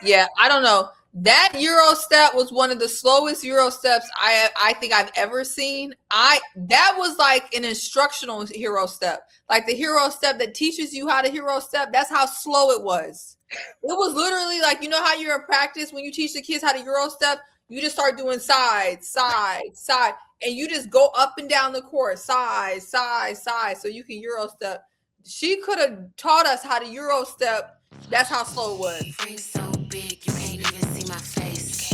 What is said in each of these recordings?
Yeah, I don't know. That Euro step was one of the slowest Euro steps I think I've ever seen. That was like an instructional hero step. Like the hero step that teaches you how to hero step, that's how slow it was. It was literally like, you know how you're in practice when you teach the kids how to Euro step, you just start doing side, side, side, and you just go up and down the court, side, side, side, so you can Euro step. She could have taught us how to Euro step. That's how slow it was. Ring so big, you can't even see my face.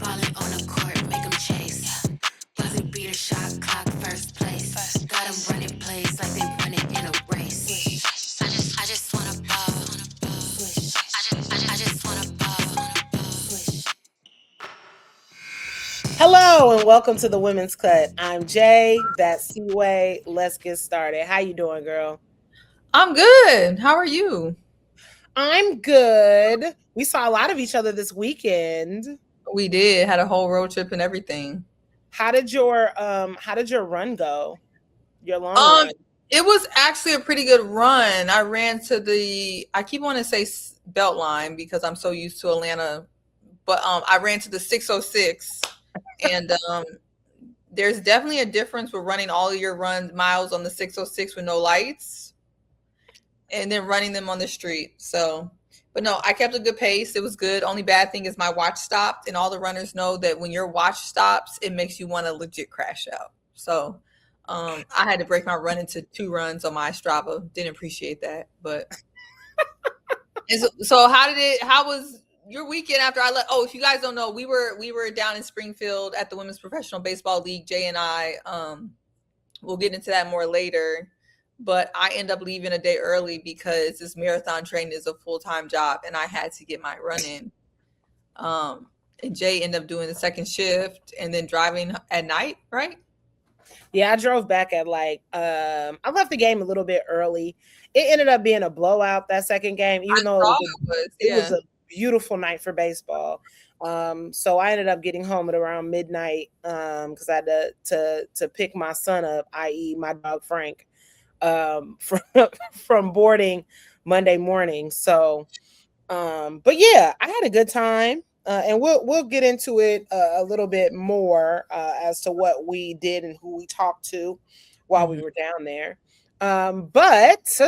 Ballin' on the court, make them chase. Buzzer beater, shot clock, first place. Got them running plays like they running in a race. I just wanna ball. I just wanna ball. Hello and welcome to the Women's Cut. I'm Jay. That's C-Way. Let's get started. How you doing, girl? I'm good. How are you? I'm good. We saw a lot of each other this weekend. We did. Had a whole road trip and everything. How did your run go? Your long Um, run? it was actually a pretty good run. I ran to I keep wanting to say Beltline because I'm so used to Atlanta, but I ran to the 606, and there's definitely a difference with running all of your miles on the 606 with no lights and then running them on the street. So, but no, I kept a good pace. It was good. Only bad thing is my watch stopped, and all the runners know that when your watch stops, it makes you want to legit crash out. So, I had to break my run into 2 runs on my Strava. Didn't appreciate that, but so how was your weekend after I left? Oh, if you guys don't know, we were down in Springfield at the Women's Professional Baseball League. Jay and I, we'll get into that more later. But I end up leaving a day early because this marathon training is a full-time job, and I had to get my run in. And Jay ended up doing the second shift and then driving at night, right? Yeah, I drove back at I left the game a little bit early. It ended up being a blowout that second game, even though it was a beautiful night for baseball. So I ended up getting home at around midnight because I had to pick my son up, i.e. my dog Frank, from boarding Monday morning. So, but yeah, I had a good time, and we'll get into it a little bit more as to what we did and who we talked to while we were down there. But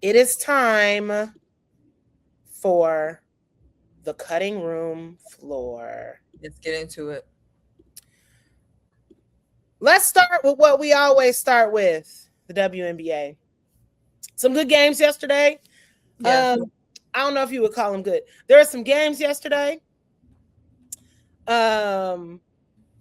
it is time for the cutting room floor. Let's get into it. Let's start with what we always start with, the WNBA. Some good games yesterday. Yeah. I don't know if you would call them good. There are some games yesterday. And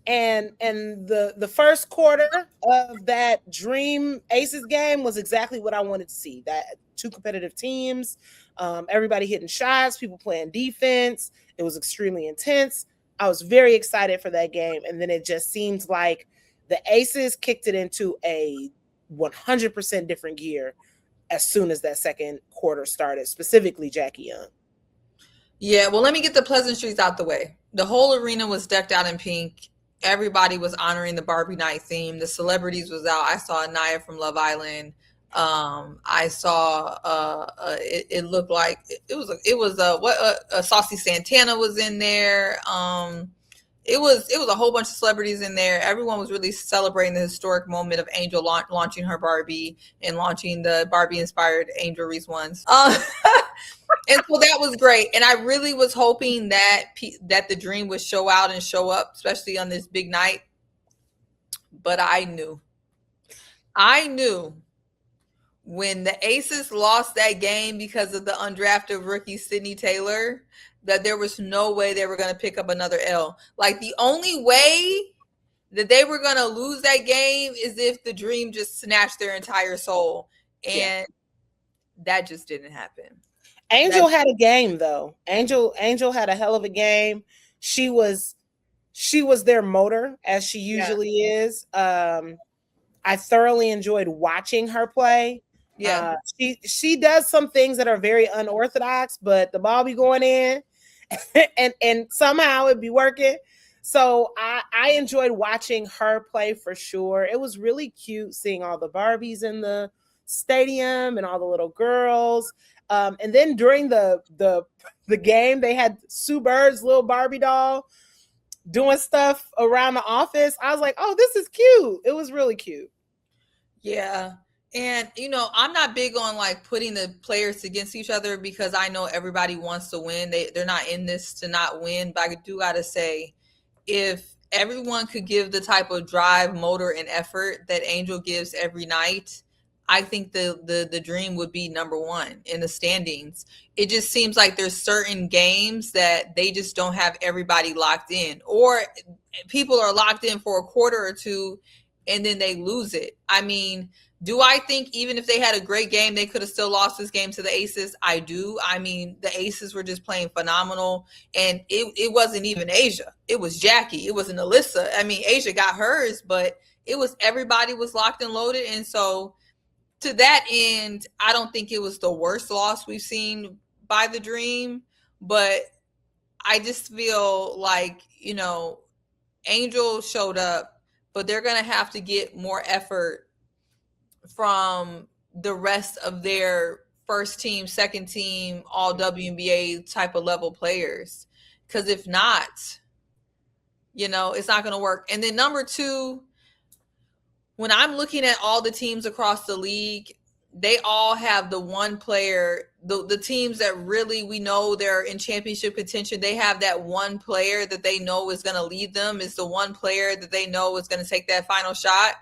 the first quarter of that Dream Aces game was exactly what I wanted to see. That 2 competitive teams, everybody hitting shots, people playing defense. It was extremely intense. I was very excited for that game. And then it just seemed like the Aces kicked it into a 100% different gear as soon as that second quarter started, specifically Jackie Young. Yeah, well, let me get the pleasantries out the way. The whole arena was decked out in pink. Everybody was honoring the Barbie night theme. The celebrities was out. I saw Naya from Love Island. I saw it looked like it was Saucy Santana was in there. It was a whole bunch of celebrities in there. Everyone was really celebrating the historic moment of Angel launching her Barbie and launching the Barbie inspired Angel Reese ones. And so that was great. And I really was hoping that the dream would show out and show up, especially on this big night. But I knew when the Aces lost that game because of the undrafted rookie Sydney Taylor, that there was no way they were going to pick up another L. Like, the only way that they were going to lose that game is if the Dream just snatched their entire soul. And that just didn't happen. Angel had a game, though. Angel had a hell of a game. She was their motor, as she usually is. I thoroughly enjoyed watching her play. Yeah, she does some things that are very unorthodox, but the ball be going in, and somehow it be working. So I enjoyed watching her play for sure. It was really cute seeing all the Barbies in the stadium and all the little girls. And then during the game, they had Sue Bird's little Barbie doll doing stuff around the office. I was like, oh, this is cute. It was really cute. Yeah. And, I'm not big on like putting the players against each other because I know everybody wants to win. They're not in this to not win. But I do got to say, if everyone could give the type of drive, motor, and effort that Angel gives every night, I think the dream would be number one in the standings. It just seems like there's certain games that they just don't have everybody locked in, or people are locked in for a quarter or two and then they lose it. I mean, do I think even if they had a great game, they could have still lost this game to the Aces? I do. I mean, the Aces were just playing phenomenal. And it wasn't even Asia. It was Jackie. It wasn't Alyssa. I mean, Asia got hers, but it was everybody was locked and loaded. And so to that end, I don't think it was the worst loss we've seen by the Dream. But I just feel like, Angel showed up, but they're going to have to get more effort from the rest of their first team, second team, all WNBA type of level players. Because if not, it's not going to work. And then number two, when I'm looking at all the teams across the league, they all have the one player, the teams that really we know they're in championship contention, they have that one player that they know is going to lead them, is the one player that they know is going to take that final shot.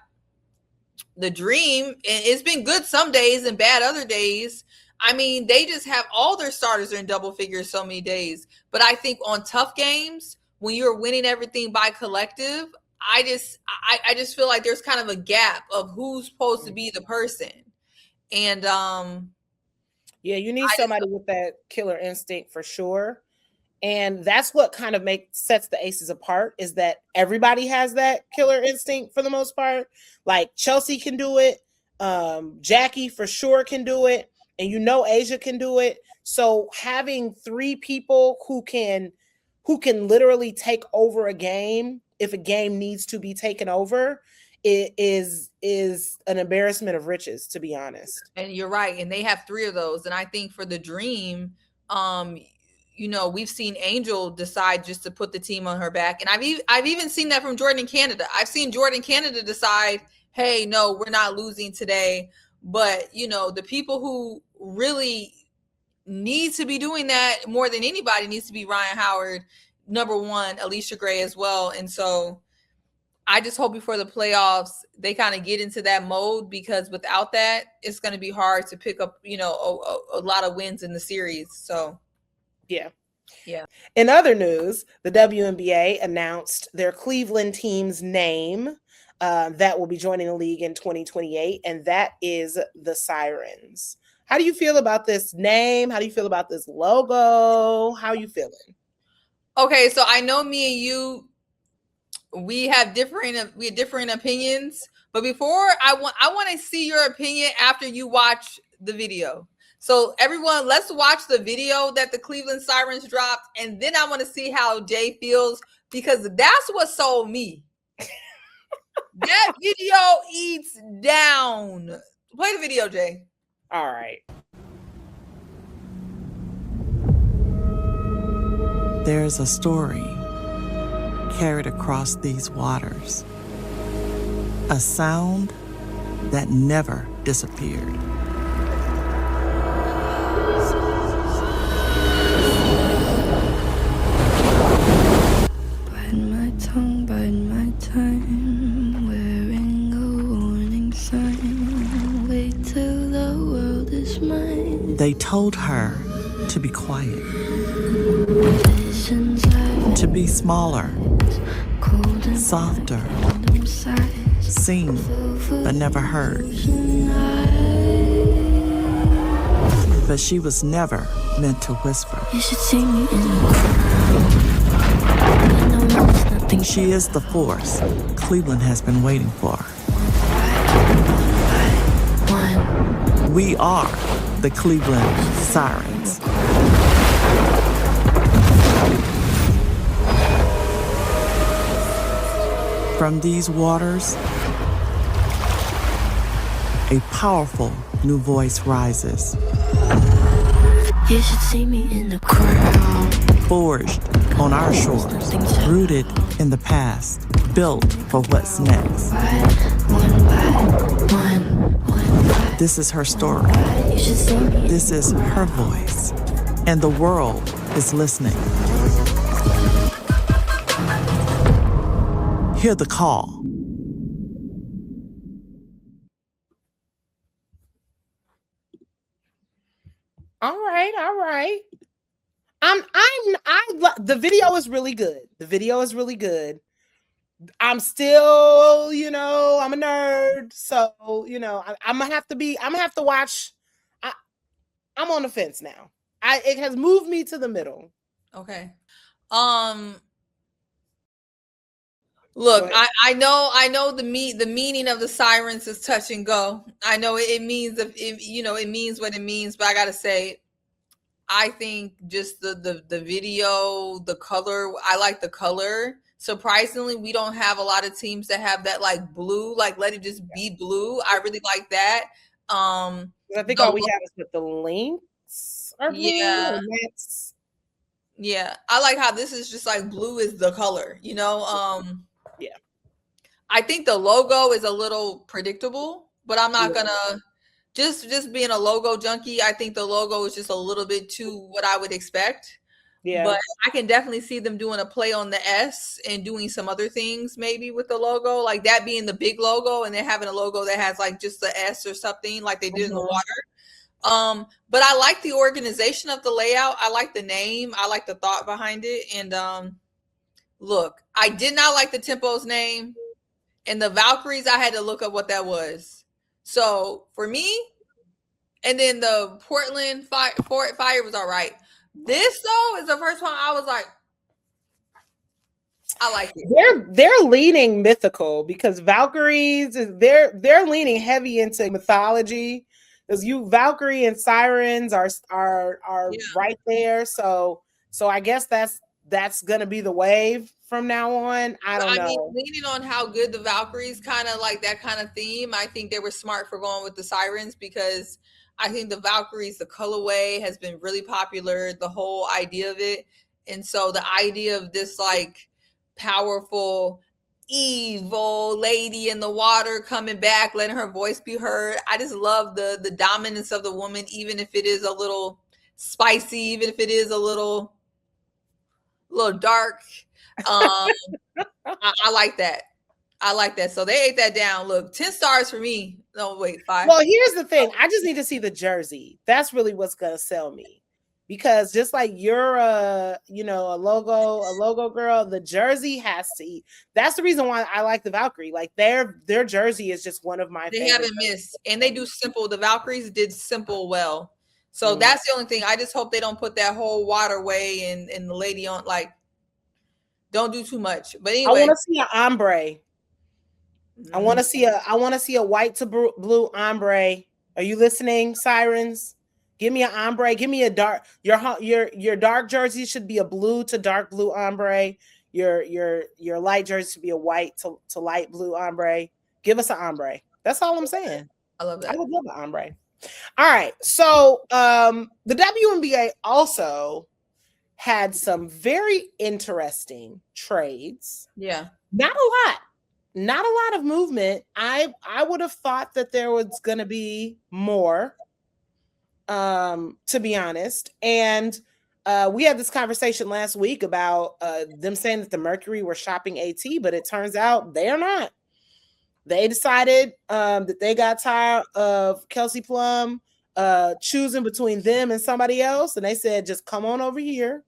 The Dream, and it's been good some days and bad other days. I mean, they just have all their starters are in double figures so many days. But I think on tough games, when you're winning everything by collective, I just feel like there's kind of a gap of who's supposed to be the person. And yeah, you need somebody with that killer instinct for sure. And that's what kind of sets the Aces apart, is that everybody has that killer instinct for the most part. Like Chelsea can do it. Jackie for sure can do it. And Asia can do it. So having three people who can literally take over a game if a game needs to be taken over, it is an embarrassment of riches, to be honest. And you're right. And they have three of those. And I think for the Dream, we've seen Angel decide just to put the team on her back. And I've even seen that from Jordan Canada. I've seen Jordan Canada decide, hey, no, we're not losing today. But, the people who really need to be doing that more than anybody needs to be Ryan Howard, number one, Alicia Gray as well. And so I just hope before the playoffs, they kind of get into that mode, because without that, it's going to be hard to pick up, a lot of wins in the series. So. Yeah. In other news, the WNBA announced their Cleveland team's name that will be joining the league in 2028, and that is the Sirens. How do you feel about this name? How do you feel about this logo? How are you feeling? Okay, so I know me and you, we have differing opinions, but before I want to see your opinion after you watch the video. So everyone, let's watch the video that the Cleveland Sirens dropped, and then I want to see how Jay feels, because that's what sold me. That video eats down. Play the video, Jay. All right. There's a story carried across these waters, a sound that never disappeared. Bide my time, wearing a warning sign. Wait till the world is mine. They told her to be quiet, to be smaller, softer, seen but never heard. But she was never meant to whisper. You should see me in the crowd. She is the force Cleveland has been waiting for. We are the Cleveland Sirens. From these waters, a powerful new voice rises. You should see me in the crowd. Forged on our shores, rooted in the past, built for what's next. This is her story. This is her voice. And the world is listening. Hear the call. All right. The video is really good. I'm still, I'm a nerd. So, I'm gonna have to watch. I'm on the fence now. It has moved me to the middle. Okay. Look, I know the meaning of the Sirens is touch and go. I know it means it means what it means, but I gotta say, I think just the video, the color, I like the color. Surprisingly, we don't have a lot of teams that have that like blue, like let it just be blue. I really like that. I think all we have is with the links are blue. Yeah. Yeah. I like how this is just like blue is the color, Yeah. I think the logo is a little predictable, but I'm not gonna just being a logo junkie. I think the logo is just a little bit too what I would expect. Yeah. But I can definitely see them doing a play on the S and doing some other things maybe with the logo, like that being the big logo and then having a logo that has like just the S or something like they did in the water. But I like the organization of the layout. I like the name. I like the thought behind it. And look, I did not like the Tempo's name. And the Valkyries, I had to look up what that was. So for me, and then the Portland Fire was all right. This though is the first one I was like, I like it. They're leaning mythical because Valkyries they're leaning heavy into mythology. Because Valkyrie and Sirens are right there. So I guess that's gonna be the wave from now on. I don't know. I mean, leaning on how good the Valkyries kind of like that kind of theme, I think they were smart for going with the Sirens because I think the Valkyries, the colorway has been really popular, the whole idea of it. And so the idea of this like powerful, evil lady in the water coming back, letting her voice be heard. I just love the dominance of the woman, even if it is a little spicy, even if it is a little dark. I like that. I like that. So they ate that down. Look, 10 stars for me. No, wait, 5. Well, here's the thing. I just need to see the jersey. That's really what's gonna sell me. Because just like you're a logo girl, the jersey has to eat. That's the reason why I like the Valkyrie. Like their jersey is just one of my favorites. They haven't missed. And they do simple. The Valkyries did simple well. So that's the only thing. I just hope they don't put that whole waterway and the lady on, like, don't do too much. But anyway. I want to see an ombre. I want to see a white to blue ombre. Are you listening, Sirens? Give me an ombre. Give me a dark. Your dark jersey should be a blue to dark blue ombre. Your light jersey should be a white to light blue ombre. Give us an ombre. That's all I'm saying. I love that. I would love an ombre. All right. So the WNBA also had some very interesting trades. Yeah. Not a lot of movement. I would have thought that there was going to be more, to be honest. And we had this conversation last week about them saying that the Mercury were shopping AT, but it turns out they're not. They decided that they got tired of Kelsey Plum choosing between them and somebody else. And they said, just come on over here,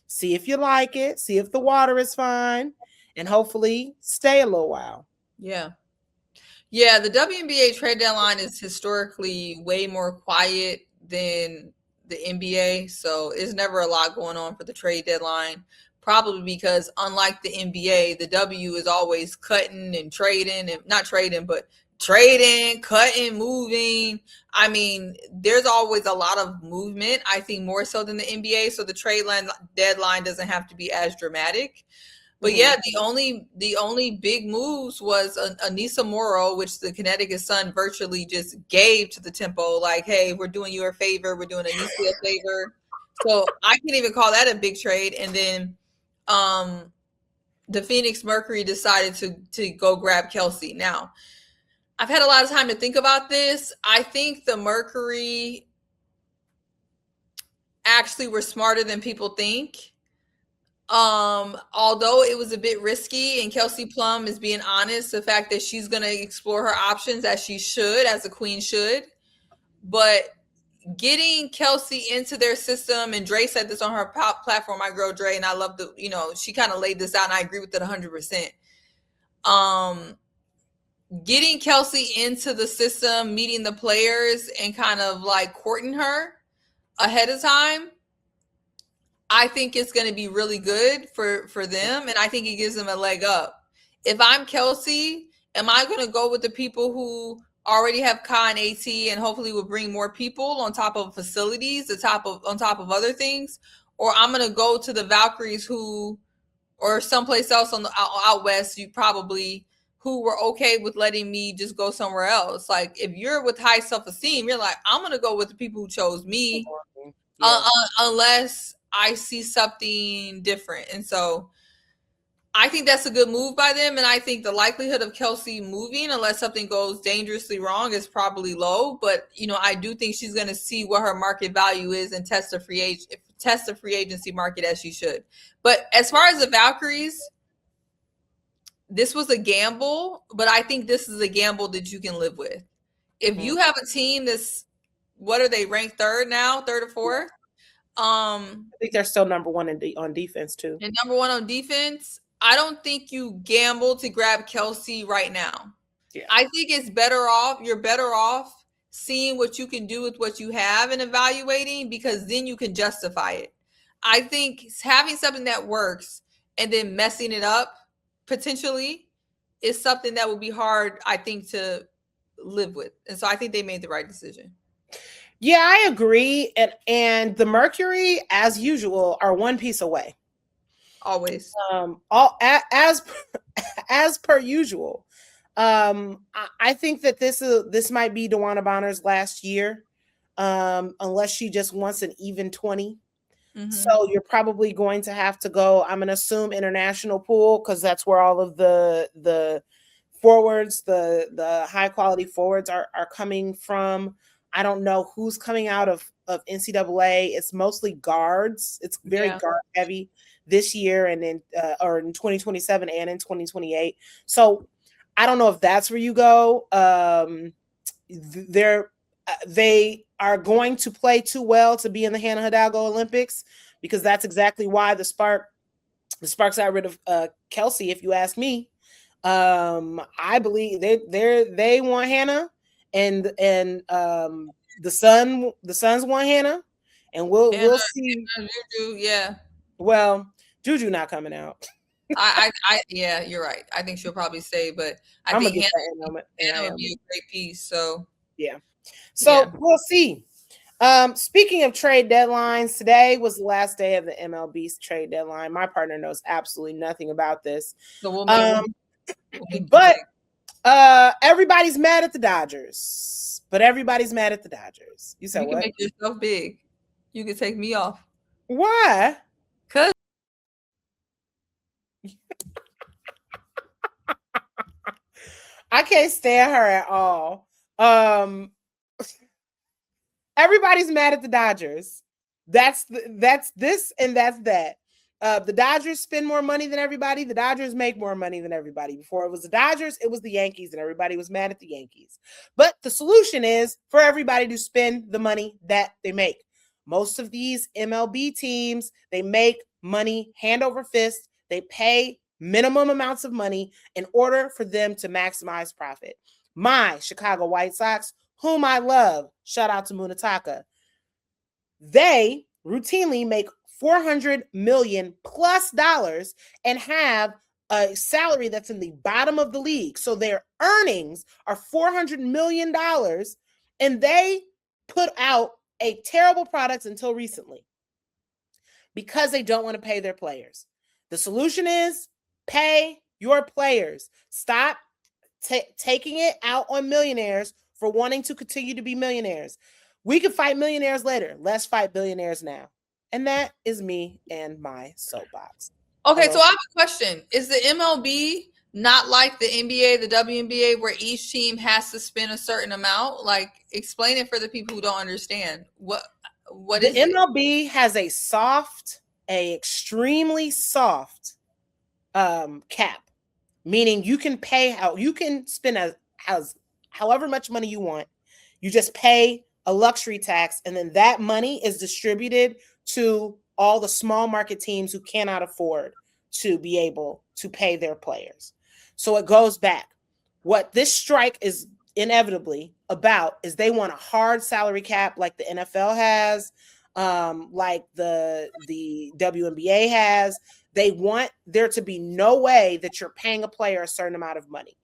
see if you like it, see if the water is fine, and hopefully stay a little while. Yeah. Yeah, the WNBA trade deadline is historically way more quiet than the NBA. So there's never a lot going on for the trade deadline. Probably because unlike the NBA, the W is always cutting and trading, and not trading, but trading, cutting, moving. I mean, there's always a lot of movement, I think more so than the NBA. So the trade deadline doesn't have to be as dramatic. But yeah, the only big moves was Anissa Morrow, which the Connecticut Sun virtually just gave to the Tempo. Like, hey, we're doing you a favor. We're doing Anissa a favor. So I can't even call that a big trade. And then the Phoenix Mercury decided to go grab Kelsey. Now, I've had a lot of time to think about this. I think the Mercury actually were smarter than people think. Although it was a bit risky, and Kelsey Plum is being honest, the fact that she's going to explore her options as she should, as a queen should. But getting Kelsey into their system, and Dre said this on her platform, my girl Dre, and I love she kind of laid this out, and I agree with it 100%. Getting Kelsey into the system, meeting the players, and kind of like courting her ahead of time, I think it's going to be really good for them, and I think it gives them a leg up. If I'm Kelsey, am I going to go with the people who already have Ka and AT and hopefully will bring more people on top of facilities, on top of other things, or I'm going to go to the Valkyries or someplace else on the out west, who were okay with letting me just go somewhere else. Like, if you're with high self-esteem, you're like, I'm going to go with the people who chose me, unless I see something different. And so I think that's a good move by them. And I think the likelihood of Kelsey moving, unless something goes dangerously wrong, is probably low. But, I do think she's going to see what her market value is and test the free agency market as she should. But as far as the Valkyries, this was a gamble, but I think this is a gamble that you can live with. If you have a team that's, what are they, ranked third or fourth? I think they're still number one on defense too. And number one on defense, I don't think you gamble to grab Kelsey right now. Yeah. I think you're better off seeing what you can do with what you have and evaluating, because then you can justify it. I think having something that works and then messing it up potentially is something that would be hard, I think, to live with. And so I think they made the right decision. Yeah, I agree. And the Mercury, as usual, are one piece away. Always. As per usual. I think that this might be DeWanna Bonner's last year, unless she just wants an even 20. Mm-hmm. So you're probably going to have to go, I'm going to assume, international pool, because that's where all of the forwards, the high quality forwards are coming from. I don't know who's coming out of NCAA. It's mostly guards. It's very guard heavy this year, and in 2027 and in 2028. So I don't know if that's where you go. They are going to play too well to be in the Hannah Hidalgo Olympics, because that's exactly why the Sparks got rid of Kelsey, if you ask me. I believe they want Hannah, and the Suns want Hannah, and we'll see. Juju, yeah. Well, Juju not coming out. Yeah, you're right. I think she'll probably stay, but I think Hannah would be a great piece. So yeah. So we'll see. Speaking of trade deadlines, today was the last day of the MLB trade deadline. My partner knows absolutely nothing about this. So but everybody's mad at the Dodgers. You said you can what? Make yourself big. You can take me off. Why? Because I can't stand her at all. Everybody's mad at the Dodgers. That's this and that's that. The Dodgers spend more money than everybody. The Dodgers make more money than everybody. Before it was the Dodgers, it was the Yankees, and everybody was mad at the Yankees. But the solution is for everybody to spend the money that they make. Most of these MLB teams, they make money hand over fist. They pay minimum amounts of money in order for them to maximize profit. My Chicago White Sox, whom I love, shout out to Munataka, they routinely make $400 million plus and have a salary that's in the bottom of the league. So their earnings are $400 million, and they put out a terrible product until recently because they don't want to pay their players. The solution is pay your players. Stop taking it out on millionaires for wanting to continue to be millionaires. We can fight millionaires later. Let's fight billionaires now. And that is me and my soapbox. Okay, Hello. so I have a question. Is the MLB not like the NBA, the WNBA, where each team has to spend a certain amount? Like, explain it for the people who don't understand. What The is it? MLB has a extremely soft cap, meaning you can spend as however much money you want. You just pay a luxury tax, and then that money is distributed to all the small market teams who cannot afford to be able to pay their players. So it goes back. What this strike is inevitably about is they want a hard salary cap like the NFL has, like the WNBA has. They want there to be no way that you're paying a player a certain amount of money.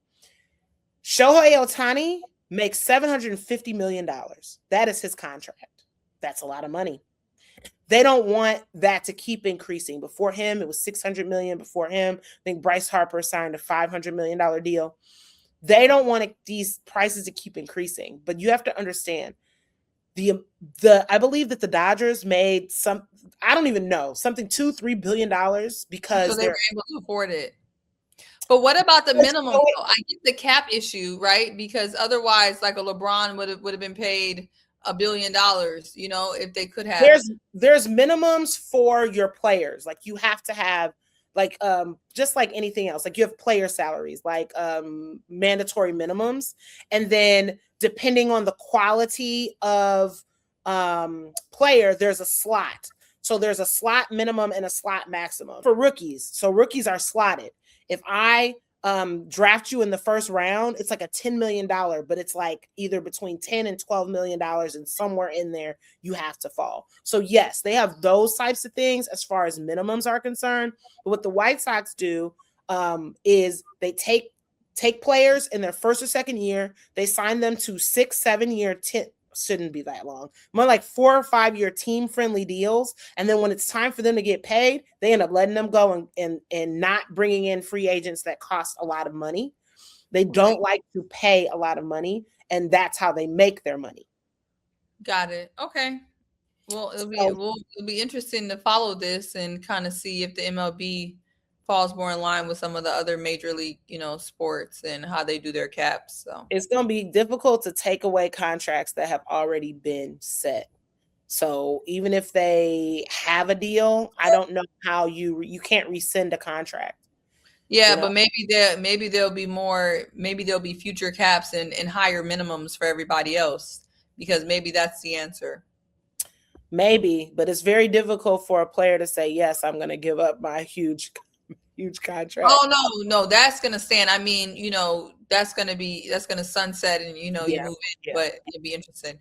Shohei Ohtani makes $750 million. That is his contract. That's a lot of money. They don't want that to keep increasing. Before him, it was $600 million. Before him, I think Bryce Harper signed a $500 million deal. They don't want these prices to keep increasing. But you have to understand, I believe that the Dodgers made I don't even know, something $2-3 billion because they were able to afford it. But what about the minimum? I get the cap issue, right? Because otherwise, like a LeBron would have been paid $1 billion, you know, if they could have. There's minimums for your players. Like you have to have, like, just like anything else, like you have player salaries, like mandatory minimums. And then depending on the quality of player, there's a slot. So there's a slot minimum and a slot maximum for rookies. So rookies are slotted. If I draft you in the first round, it's like a $10 million, but it's like either between $10 and $12 million, and somewhere in there you have to fall. So yes, they have those types of things as far as minimums are concerned. But what the White Sox do is they take players in their first or second year, they sign them to 6-7 year, shouldn't be that long, more like 4 or 5 year team friendly deals. And then when it's time for them to get paid, they end up letting them go and not bringing in free agents that cost a lot of money. They don't like to pay a lot of money, and that's how they make their money. Got it. Okay. Well, it'll be interesting to follow this and kind of see if the MLB falls more in line with some of the other major league, sports and how they do their caps. So it's going to be difficult to take away contracts that have already been set. So even if they have a deal, I don't know how you can't rescind a contract. Yeah, but maybe there'll be future caps and higher minimums for everybody else, because maybe that's the answer. Maybe, but it's very difficult for a player to say, yes, I'm going to give up my huge contract. Oh, no, that's going to stand. I mean, that's going to sunset and, you move in, but it'll be interesting.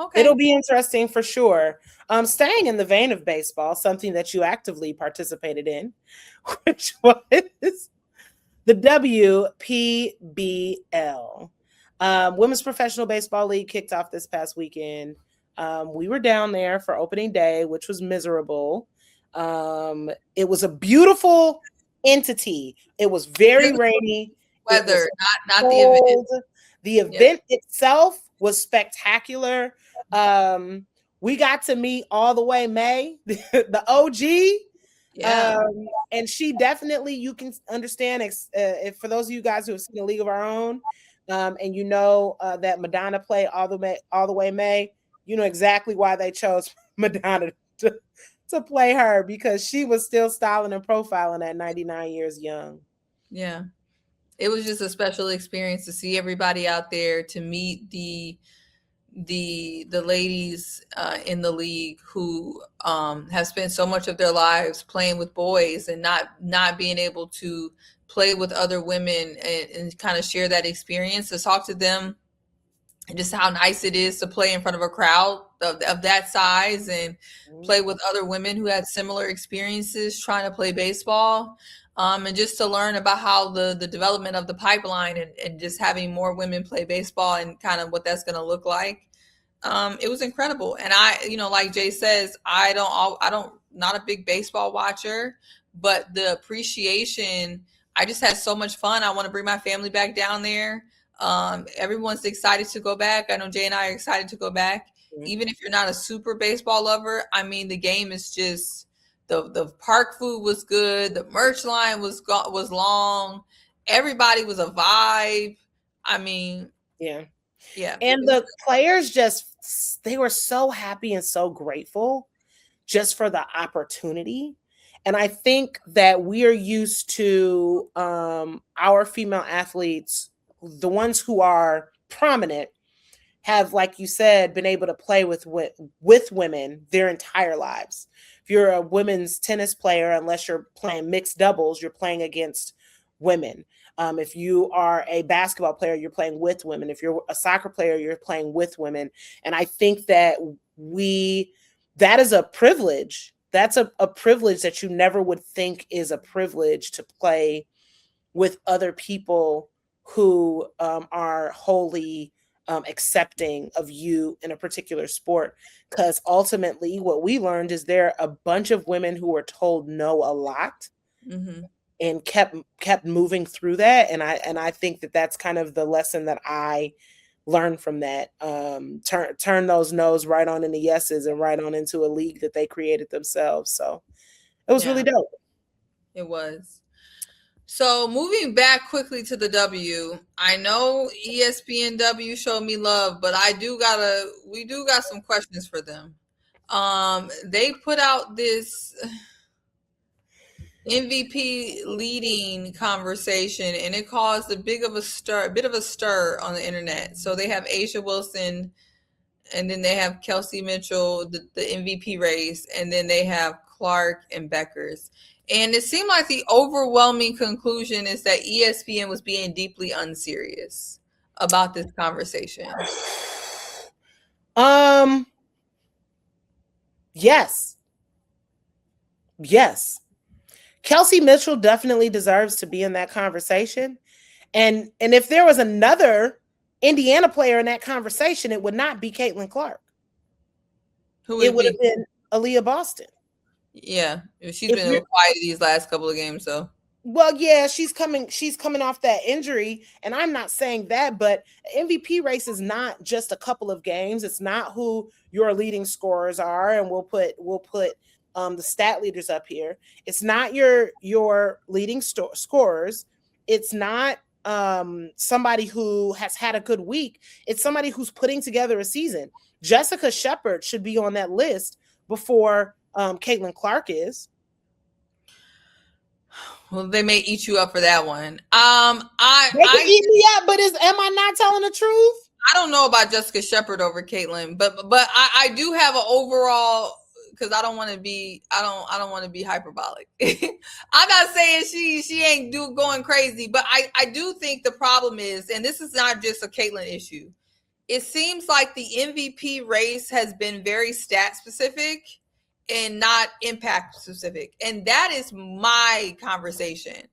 Okay. It'll be interesting for sure. Staying in the vein of baseball, something that you actively participated in, which was the WPBL. Women's Professional Baseball League kicked off this past weekend. We were down there for opening day, which was miserable. It was a beautiful entity. It was very rainy. Weather, not the event. The event itself was spectacular. We got to meet all the way May, the OG. Yeah. And she definitely, you can understand, if for those of you guys who have seen A League of Our Own, and that Madonna played all the way May, you know exactly why they chose Madonna to play her, because she was still styling and profiling at 99 years young. Yeah. It was just a special experience to see everybody out there, to meet the ladies in the league who have spent so much of their lives playing with boys and not being able to play with other women and kind of share that experience, to talk to them, and just how nice it is to play in front of a crowd of that size and play with other women who had similar experiences trying to play baseball. And just to learn about how the development of the pipeline and just having more women play baseball and kind of what that's going to look like. It was incredible. And like Jay says, not a big baseball watcher, but the appreciation, I just had so much fun. I want to bring my family back down there. Everyone's excited to go back. I know Jay and I are excited to go back. even if you're not a super baseball lover, I mean, the game is just the park food was good, the merch line was long, everybody was a vibe. I mean, yeah. yeah. And the players they were so happy and so grateful just for the opportunity. And I think that we are used to our female athletes, the ones who are prominent, have, like you said, been able to play with women their entire lives. If you're a women's tennis player, unless you're playing mixed doubles, you're playing against women. If you are a basketball player, you're playing with women. If you're a soccer player, you're playing with women. And I think that that is a privilege. That's a privilege that you never would think is a privilege, to play with other people who are wholly accepting of you in a particular sport. Because ultimately what we learned is there are a bunch of women who were told no a lot, and kept moving through that. And I think that that's kind of the lesson that I learned from that. Turn those no's right on into yeses, and right on into a league that they created themselves. So it was really dope. It was. So moving back quickly to the W, I know ESPNW showed me love, but we do got some questions for them. They put out this MVP leading conversation, and it caused a bit of a stir on the internet. So they have Asia Wilson, and then they have Kelsey Mitchell, the MVP race, and then they have Clark and Beckers. And it seemed like the overwhelming conclusion is that ESPN was being deeply unserious about this conversation. Yes. Kelsey Mitchell definitely deserves to be in that conversation. And if there was another Indiana player in that conversation, it would not be Caitlin Clark. It would have been Aaliyah Boston. Yeah, she's been quiet these last couple of games, though. Well, yeah, she's coming off that injury, and I'm not saying that, but MVP race is not just a couple of games. It's not who your leading scorers are, and we'll put the stat leaders up here. It's not your leading scorers. It's not somebody who has had a good week. It's somebody who's putting together a season. Jessica Shepard should be on that list before Caitlin Clark is. Well, they may eat you up for that one. They can eat me up, but am I not telling the truth? I don't know about Jessica Shepard over Caitlin, but I do have an overall, because I don't want to be hyperbolic. I'm not saying she ain't going crazy, but I do think the problem is, and this is not just a Caitlin issue, it seems like the MVP race has been very stat specific and not impact specific. And that is my conversation.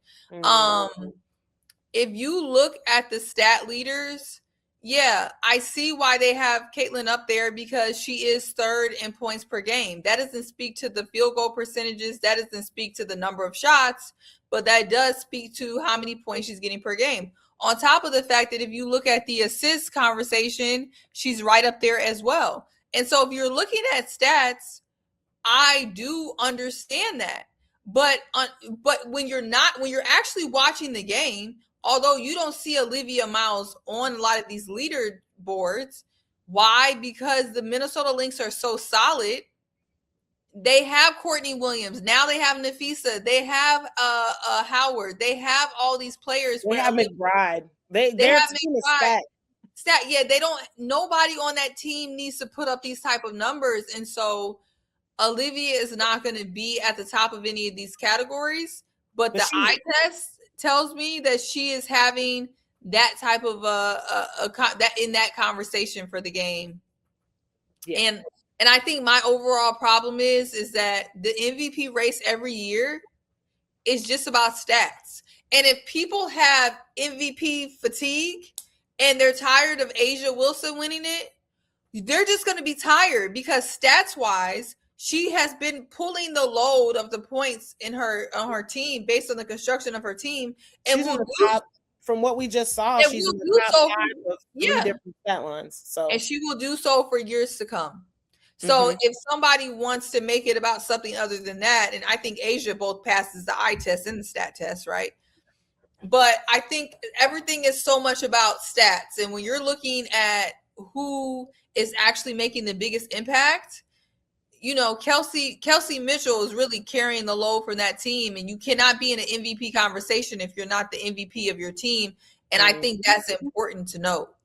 If you look at the stat leaders, yeah, I see why they have Caitlin up there, because she is third in points per game. That doesn't speak to the field goal percentages. That doesn't speak to the number of shots, but that does speak to how many points she's getting per game. On top of the fact that if you look at the assist conversation, she's right up there as well. And so if you're looking at stats, I do understand that. But when you're actually watching the game, although you don't see Olivia Miles on a lot of these leader boards, why? Because the Minnesota Lynx are so solid. They have Courtney Williams. Now they have Nafisa. They have Howard. They have all these players. They have McBride. They have McBride. Yeah, nobody on that team needs to put up these type of numbers. And so Olivia is not going to be at the top of any of these categories. But the eye test tells me that she is having that type of that in that conversation for the game. Yeah. And I think my overall problem is that the MVP race every year is just about stats. And if people have MVP fatigue and they're tired of Asia Wilson winning it, they're just going to be tired, because stats wise, she has been pulling the load of the points on her team based on the construction of her team. And from what we just saw, And she's will in the do top so. 5 of 3 different stat lines. So, and she will do so for years to come. So if somebody wants to make it about something other than that, and I think Asia both passes the eye test and the stat test, right? But I think everything is so much about stats. And when you're looking at who is actually making the biggest impact, you know, Kelsey Mitchell is really carrying the load for that team. And you cannot be in an MVP conversation if you're not the MVP of your team. And I think that's important to note.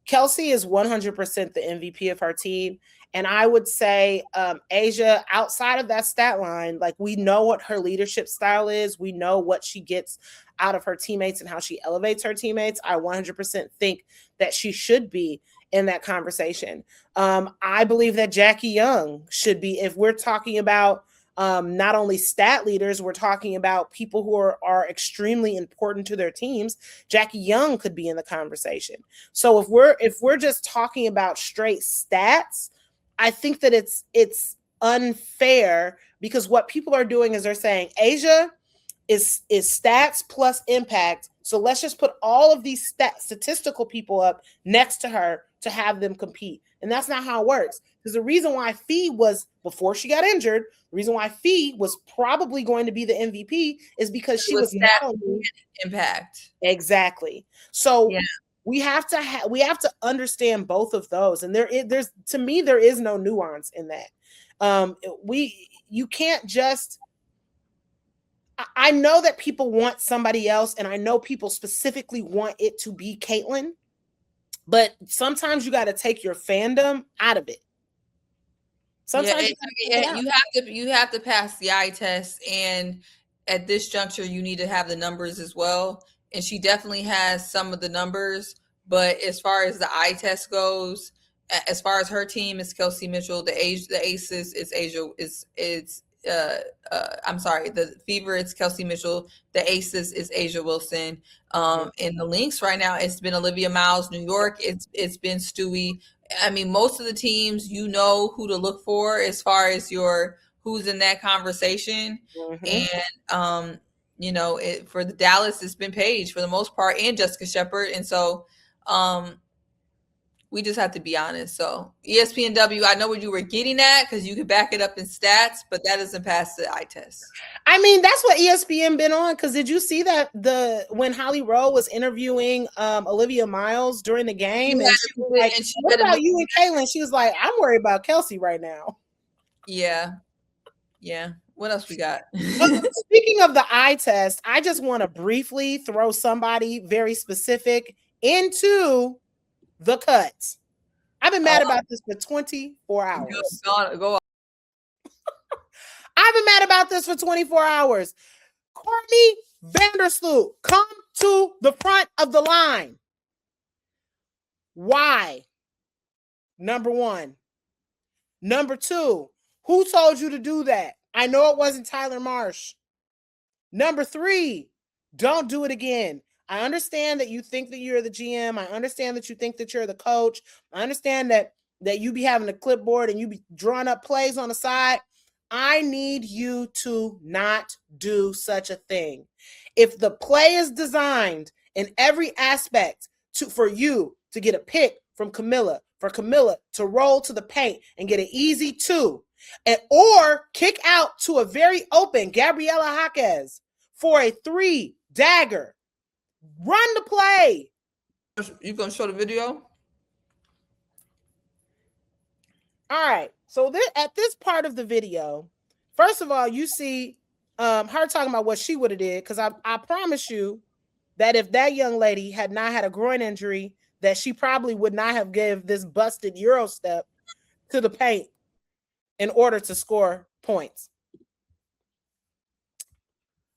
Kelsey is 100% the MVP of her team. And I would say Asia, outside of that stat line, like we know what her leadership style is. We know what she gets out of her teammates and how she elevates her teammates. I 100% think that she should be in that conversation. I believe that Jackie Young should be, if we're talking about not only stat leaders, we're talking about people who are extremely important to their teams. Jackie Young could be in the conversation. So if we're just talking about straight stats, I think that it's unfair, because what people are doing is they're saying Asia is stats plus impact. So let's just put all of these statistical people up next to her to have them compete. And that's not how it works. Because the reason why Fee was, before she got injured, the reason why Fee was probably going to be the MVP is because she was not only impact. Exactly. So we have to understand both of those. And there's to me, there is no nuance in that. You can't just, I know that people want somebody else, and I know people specifically want it to be Caitlin, but sometimes you got to take your fandom out of it. Sometimes you have to pass the eye test, and at this juncture, you need to have the numbers as well. And she definitely has some of the numbers, but as far as the eye test goes, as far as her team, is Kelsey Mitchell. The Aces is Asia I'm sorry, the Fever it's Kelsey Mitchell. The Aces is Asia Wilson. In the Lynx right now, it's been Olivia Miles. New York, it's been Stewie. I mean, most of the teams, you know who to look for as far as who's in that conversation. And you know, for the Dallas, it's been Paige for the most part, and Jessica Shepard. And so we just have to be honest. So ESPNW, I know what you were getting at, because you could back it up in stats, but that doesn't pass the eye test. I mean, that's what ESPN been on. Because did you see that when Holly Rowe was interviewing Olivia Miles during the game, and she was like, "What about you and Caitlin?" She was like, "I'm worried about Kelsey right now." Yeah. What else we got? Speaking of the eye test, I just want to briefly throw somebody very specific into the cuts. I've been mad about this for 24 hours. Go on. I've been mad about this for 24 hours. Courtney Vandersloot, come to the front of the line. Why? Number one. Number two, who told you to do that? I know it wasn't Tyler Marsh. Number three, don't do it again. I understand that you think that you're the GM. I understand that you think that you're the coach. I understand that you be having a clipboard and you be drawing up plays on the side. I need you to not do such a thing. If the play is designed in every aspect for you to get a pick from Camilla, for Camilla to roll to the paint and get an easy 2, or kick out to a very open Gabriela Jaquez for a 3 dagger, run the play. You gonna show the video? All right. So at this part of the video, first of all, you see her talking about what she would have did, because I promise you that if that young lady had not had a groin injury, that she probably would not have given this busted Euro step to the paint in order to score points.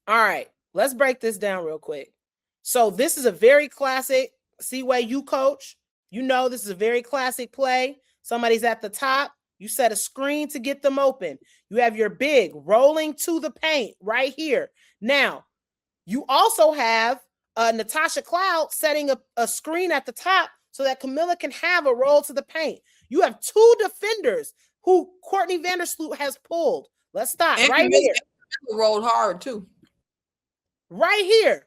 All right, let's break this down real quick. So this is a very classic, Seaway, you coach. You know this is a very classic play. Somebody's at the top. You set a screen to get them open. You have your big rolling to the paint right here. Now, you also have Natasha Cloud setting a screen at the top so that Camilla can have a roll to the paint. You have 2 defenders who Courtney Vandersloot has pulled. Let's stop and right here. Rolled hard too. Right here.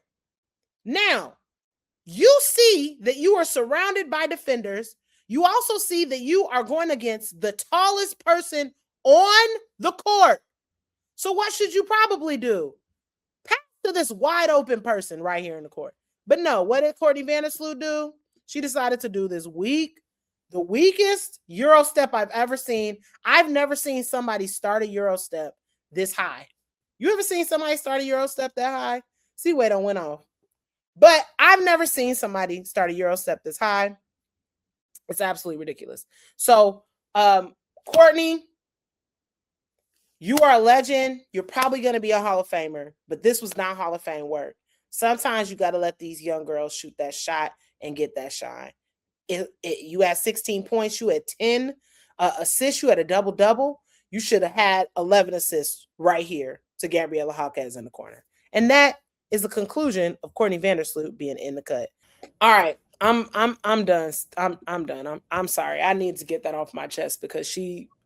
Now, you see that you are surrounded by defenders. You also see that you are going against the tallest person on the court. So what should you probably do? Pass to this wide open person right here in the court. But no, what did Courtney Vandersloot do? She decided to do the weakest Euro step I've ever seen. I've never seen somebody start a Euro step this high. You ever seen somebody start a Euro step that high? See, wait, on went off. But I've never seen somebody start a Euro step this high. It's absolutely ridiculous. So, Courtney, you are a legend. You're probably going to be a Hall of Famer, but this was not Hall of Fame work. Sometimes you got to let these young girls shoot that shot and get that shine. You had 16 points. You had 10 assists. You had a double-double. You should have had 11 assists right here to Gabriela Jaquez in the corner. And that is the conclusion of Courtney Vandersloot being in the cut. All right, I'm done. I'm done. I'm sorry. I need to get that off my chest because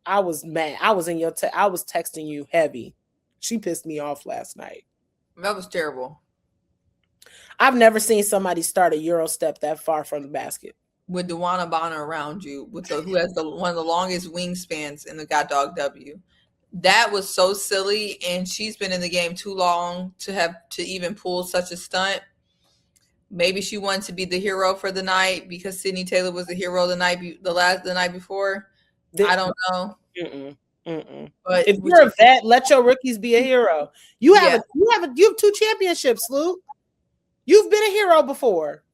I was mad. I was I was texting you heavy. She pissed me off last night. That was terrible. I've never seen somebody start a Euro step that far from the basket. With DeWanna Bonner around you, who has one of the longest wingspans in the God Dog W. That was so silly, and she's been in the game too long to have to even pull such a stunt. Maybe she wanted to be the hero for the night because Sydney Taylor was the hero the night before. I don't know. But if you're a vet, let your rookies be a hero. You have 2 championships, Luke. You've been a hero before.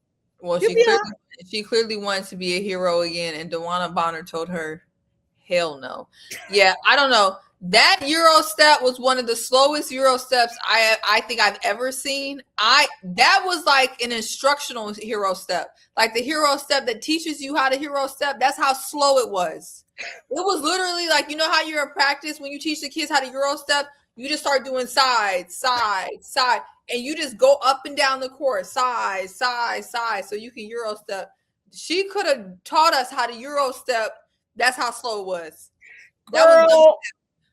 Well, she clearly wanted to be a hero again, and DeWanna Bonner told her, hell no. Yeah, I don't know. That Euro step was one of the slowest Euro steps I think I've ever seen. That was like an instructional hero step. Like the hero step that teaches you how to hero step. That's how slow it was. It was literally like, you know how you're in practice when you teach the kids how to Euro step? You just start doing side, and you just go up and down the court, side, so you can Euro step. She could have taught us how to Euro step. That's how slow it was.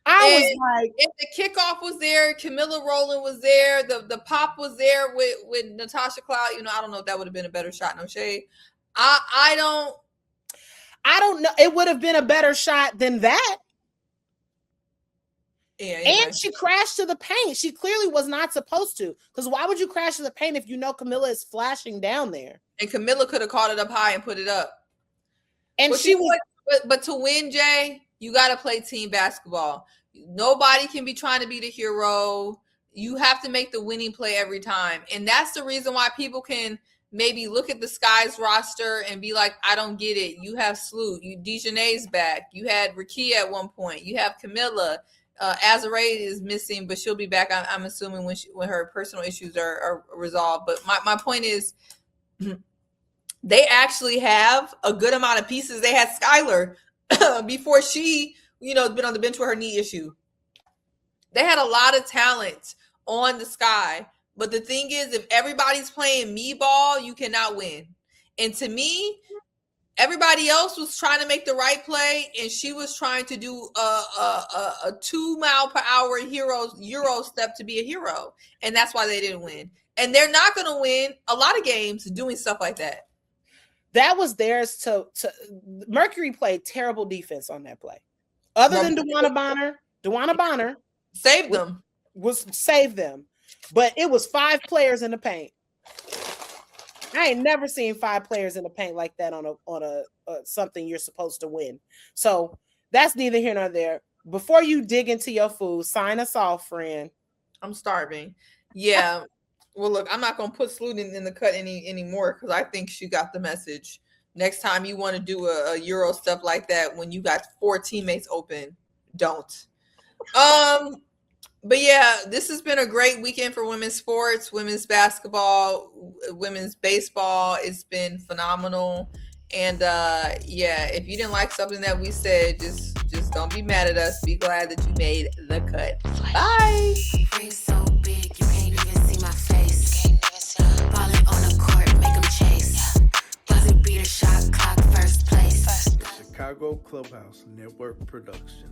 I was like, if the kickoff was there, Camilla Rowland was there, the pop was there with Natasha Cloud. I don't know if that would have been a better shot. No shade. I don't know. It would have been a better shot than that. Yeah, anyway. And she crashed to the paint. She clearly was not supposed to. Because why would you crash to the paint if you know Camilla is flashing down there? And Camilla could have caught it up high and put it up. And but to win, Jay, you got to play team basketball. Nobody can be trying to be the hero. You have to make the winning play every time. And that's the reason why people can maybe look at the Skies roster and be like, I don't get it. You have Sloot. Dejanay's back. You had Rakia at one point. You have Camilla. Azarae is missing, but she'll be back, I'm assuming, when her personal issues are resolved. But my point is, they actually have a good amount of pieces. They had Skylar before she, been on the bench with her knee issue. They had a lot of talent on the Sky. But the thing is, if everybody's playing me ball, you cannot win. And to me, everybody else was trying to make the right play, and she was trying to do a 2 mile per hour Euro step to be a hero. And that's why they didn't win. And they're not going to win a lot of games doing stuff like that. That was theirs to Mercury played terrible defense on that play. Other than DeWanna Bonner saved them. Saved them. But it was 5 players in the paint. I ain't never seen 5 players in the paint like that on a something you're supposed to win. So that's neither here nor there. Before you dig into your food, sign us off, friend. I'm starving. Yeah. Well, look, I'm not gonna put Sloot in the cut anymore because I think she got the message. Next time you want to do a Euro step like that when you got 4 teammates open, don't. But yeah, this has been a great weekend for women's sports, women's basketball, women's baseball. It's been phenomenal. And if you didn't like something that we said, just don't be mad at us. Be glad that you made the cut. Bye. Rings so big, you can't even see my face. Ballin' on the court, make them chase. Buzzer beater, shot clock, first place. Chicago Clubhouse Network Production.